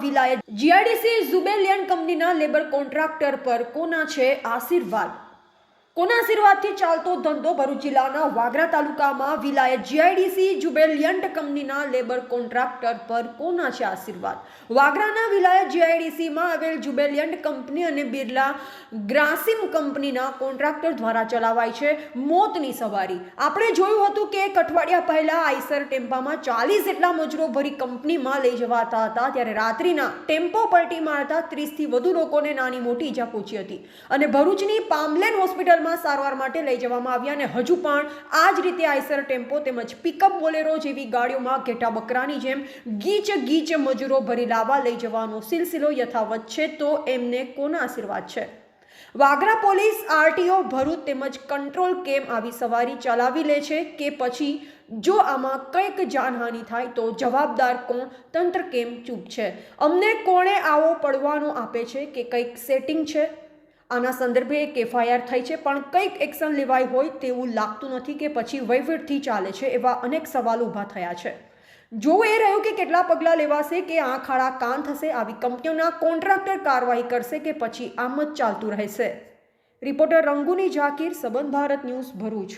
વિલાયત GIDC ઝુબેલિયન કંપનીના labour contractor પર કોના છે આશીર્વાદ? કોના આશીર્વાદથી ચાલતો ધંધો? ભરૂચ જિલ્લાના વાગરા તાલુકામાં વિલાયત જીઆઈડીસી જુબેલિયન્ટ કંપનીના લેબર કોન્ટ્રાક્ટર પર કોના છે આશીર્વાદ? વાગરાના વિલાયત જીઆઈડીસીમાં આવેલ જુબેલિયન્ટ કંપની અને બિરલા ગ્રાસિમ કંપનીના કોન્ટ્રાક્ટર દ્વારા ચલાવાય છે મોતની સવારી. આપણે જોયું હતું કે એક અઠવાડિયા પહેલા આઈસર ટેમ્પામાં 40 જેટલા મજૂરો ભરી કંપનીમાં લઈ જવાતા હતા, ત્યારે રાત્રિના ટેમ્પો પલટી મારતા 30થી વધુ લોકોને નાની મોટી ઈજા પહોંચી હતી અને ભરૂચની પામલેન હોસ્પિટલમાં સારવાર માટે લઈ જવામાં આવ્યા. અને હજુ પણ આ જ રીતે આઈસર ટેમ્પો તેમજ પિકઅપ બોલેરો જેવી ગાડીઓમાં ઘેટા બકરાની જેમ ગીચ ગીચ મજૂરો ભરી લાવવા લઈ જવાનો સિલસિલો યથાવત છે. તો એમને કોના આશીર્વાદ છે? વાગરા પોલીસ, આરટીઓ ભરૂચ તેમજ કંટ્રોલ કેમ આવી સવારી ચલાવી લે છે કે પછી જો આમાં કંઈક જાનહાનિ થાય તો જવાબદાર કોણ? તંત્ર કેમ ચૂપ છે? અમને કોણે આવો પડવાનો આપે છે કે કંઈક સેટિંગ છે? આના સંદર્ભે એક એફઆઈઆર થઈ છે પણ કંઈક એક્શન લેવાય હોય તેવું લાગતું નથી કે પછી વહીવટથી ચાલે છે, એવા અનેક સવાલો ઊભા થયા છે. જોવું એ રહ્યું કે કેટલા પગલાં લેવાશે કે આંખ આડા કાન થશે, આવી કંપનીઓના કોન્ટ્રાક્ટર કાર્યવાહી કરશે કે પછી આમ જ ચાલતું રહેશે. રિપોર્ટર રંગુની ઝાકીર, સંબંધ ભારત ન્યૂઝ, ભરૂચ.